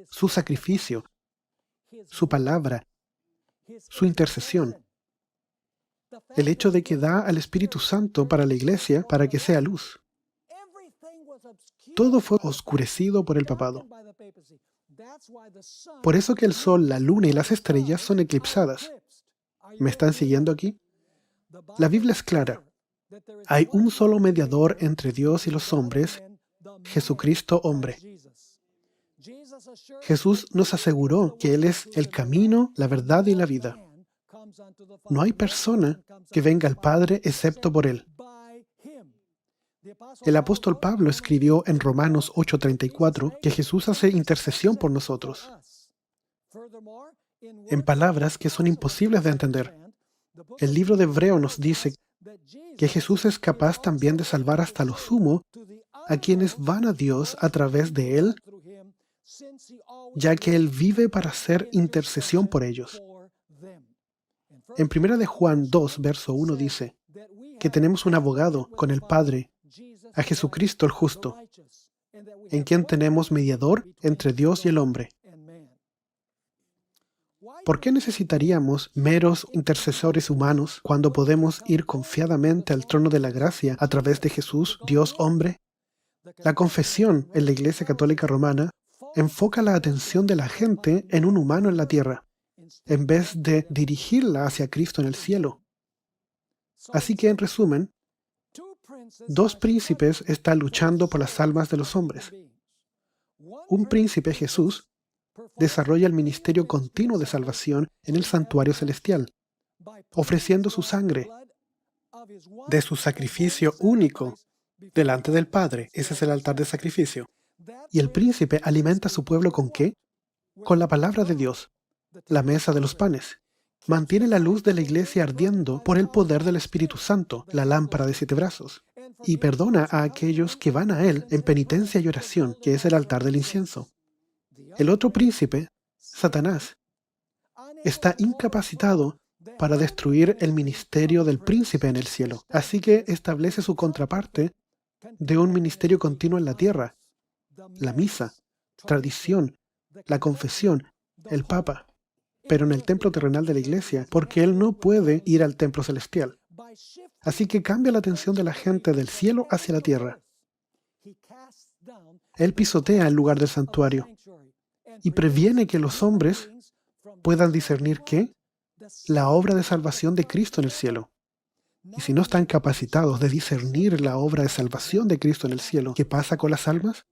su sacrificio, su palabra, su intercesión. El hecho de que da al Espíritu Santo para la Iglesia para que sea luz. Todo fue oscurecido por el papado. Por eso que el sol, la luna y las estrellas son eclipsadas. ¿Me están siguiendo aquí? La Biblia es clara. Hay un solo mediador entre Dios y los hombres, Jesucristo hombre. Jesús nos aseguró que Él es el camino, la verdad y la vida. No hay persona que venga al Padre excepto por Él. El apóstol Pablo escribió en Romanos 8:34 que Jesús hace intercesión por nosotros, en palabras que son imposibles de entender. El libro de Hebreo nos dice que Jesús es capaz también de salvar hasta lo sumo a quienes van a Dios a través de Él, ya que Él vive para hacer intercesión por ellos. En 1 de Juan 2, verso 1 dice que tenemos un abogado con el Padre, a Jesucristo el justo, en quien tenemos mediador entre Dios y el hombre. ¿Por qué necesitaríamos meros intercesores humanos cuando podemos ir confiadamente al trono de la gracia a través de Jesús, Dios hombre? La confesión en la Iglesia Católica Romana enfoca la atención de la gente en un humano en la tierra, en vez de dirigirla hacia Cristo en el cielo. Así que, en resumen, dos príncipes están luchando por las almas de los hombres. Un príncipe, Jesús, desarrolla el ministerio continuo de salvación en el santuario celestial, ofreciendo su sangre de su sacrificio único delante del Padre. Ese es el altar de sacrificio. Y el príncipe alimenta a su pueblo ¿con qué? Con la palabra de Dios, la mesa de los panes. Mantiene la luz de la iglesia ardiendo por el poder del Espíritu Santo, la lámpara de 7 brazos, y perdona a aquellos que van a Él en penitencia y oración, que es el altar del incienso. El otro príncipe, Satanás, está incapacitado para destruir el ministerio del príncipe en el cielo. Así que establece su contraparte de un ministerio continuo en la tierra, la misa, tradición, la confesión, el Papa, pero en el templo terrenal de la iglesia, porque él no puede ir al templo celestial. Así que cambia la atención de la gente del cielo hacia la tierra. Él pisotea el lugar del santuario y previene que los hombres puedan discernir ¿qué? La obra de salvación de Cristo en el cielo. Y si no están capacitados de discernir la obra de salvación de Cristo en el cielo, ¿qué pasa con las almas?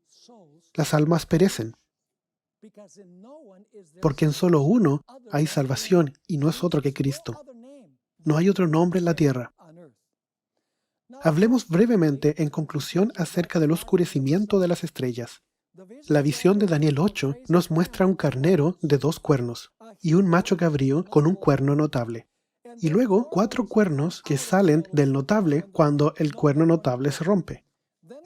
Las almas perecen. Porque en solo uno hay salvación y no es otro que Cristo. No hay otro nombre en la tierra. Hablemos brevemente en conclusión acerca del oscurecimiento de las estrellas. La visión de Daniel 8 nos muestra un carnero de 2 cuernos y un macho cabrío con un cuerno notable. Y luego 4 cuernos que salen del notable cuando el cuerno notable se rompe.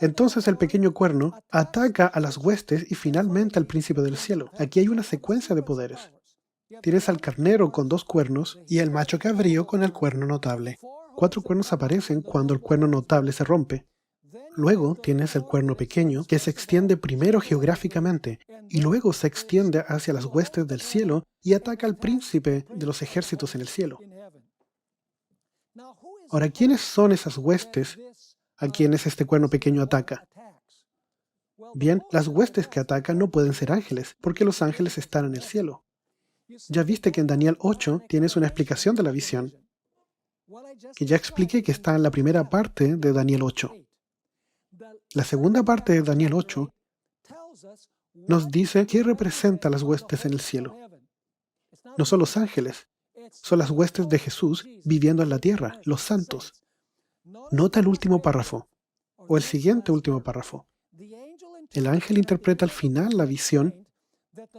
Entonces el pequeño cuerno ataca a las huestes y finalmente al príncipe del cielo. Aquí hay una secuencia de poderes. Tienes al carnero con 2 cuernos y el macho cabrío con el cuerno notable. 4 cuernos aparecen cuando el cuerno notable se rompe. Luego tienes el cuerno pequeño que se extiende primero geográficamente y luego se extiende hacia las huestes del cielo y ataca al príncipe de los ejércitos en el cielo. Ahora, ¿quiénes son esas huestes a quienes este cuerno pequeño ataca? Bien, las huestes que atacan no pueden ser ángeles, porque los ángeles están en el cielo. Ya viste que en Daniel 8 tienes una explicación de la visión, que ya expliqué que está en la primera parte de Daniel 8. La segunda parte de Daniel 8 nos dice qué representa las huestes en el cielo. No son los ángeles, son las huestes de Jesús viviendo en la tierra, los santos. Nota el último párrafo, o el siguiente último párrafo. El ángel interpreta al final la visión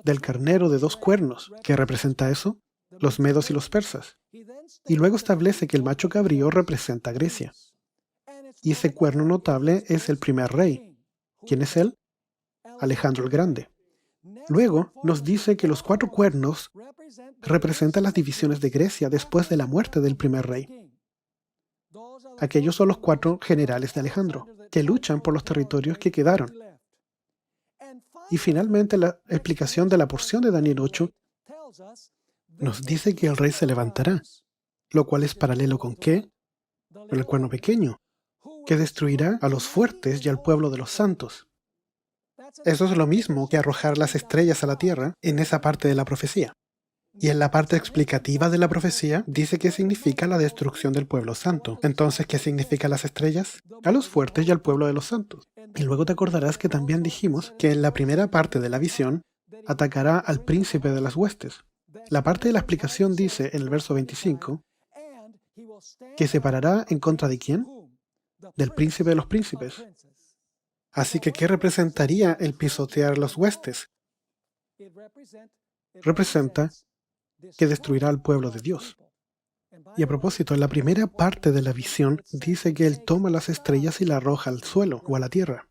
del carnero de 2 cuernos. ¿Qué representa eso? Los medos y los persas. Y luego establece que el macho cabrío representa a Grecia. Y ese cuerno notable es el primer rey. ¿Quién es él? Alejandro el Grande. Luego nos dice que los 4 cuernos representan las divisiones de Grecia después de la muerte del primer rey. Aquellos son los 4 generales de Alejandro, que luchan por los territorios que quedaron. Y finalmente la explicación de la porción de Daniel 8 nos dice que el rey se levantará, lo cual es paralelo con ¿qué? Con el cuerno pequeño, que destruirá a los fuertes y al pueblo de los santos. Eso es lo mismo que arrojar las estrellas a la tierra en esa parte de la profecía. Y en la parte explicativa de la profecía dice que significa la destrucción del pueblo santo. Entonces, ¿qué significa las estrellas? A los fuertes y al pueblo de los santos. Y luego te acordarás que también dijimos que en la primera parte de la visión atacará al príncipe de las huestes. La parte de la explicación dice en el verso 25 que se parará en contra de ¿quién? Del príncipe de los príncipes. Así que, ¿qué representaría el pisotear las huestes? Representa que destruirá al pueblo de Dios. Y a propósito, en la primera parte de la visión dice que Él toma las estrellas y la arroja al suelo o a la tierra.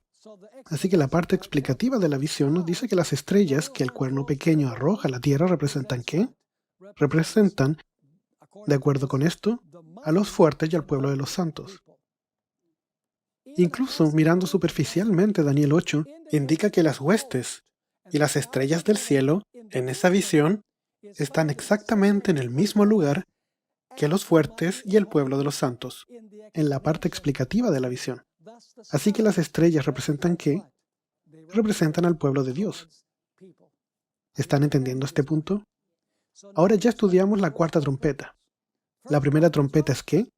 Así que la parte explicativa de la visión nos dice que las estrellas que el cuerno pequeño arroja a la tierra representan ¿qué? Representan, de acuerdo con esto, a los fuertes y al pueblo de los santos. Incluso mirando superficialmente Daniel 8, indica que las huestes y las estrellas del cielo, en esa visión, están exactamente en el mismo lugar que los fuertes y el pueblo de los santos, en la parte explicativa de la visión. Así que las estrellas representan ¿qué? Representan al pueblo de Dios. ¿Están entendiendo este punto? Ahora ya estudiamos la cuarta trompeta. La primera trompeta es ¿qué?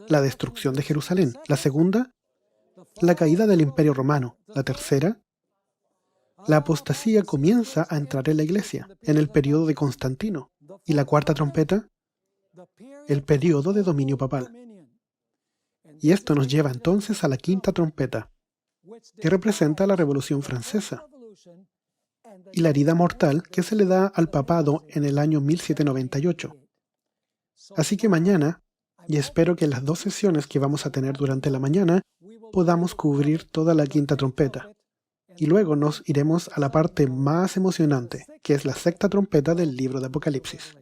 La destrucción de Jerusalén. La segunda, la caída del Imperio Romano. La tercera, la apostasía comienza a entrar en la iglesia, en el periodo de Constantino. Y la cuarta trompeta, el periodo de dominio papal. Y esto nos lleva entonces a la quinta trompeta, que representa la Revolución Francesa y la herida mortal que se le da al papado en el año 1798. Así que mañana, y espero que en las 2 sesiones que vamos a tener durante la mañana, podamos cubrir toda la quinta trompeta. Y luego nos iremos a la parte más emocionante, que es la sexta trompeta del libro de Apocalipsis.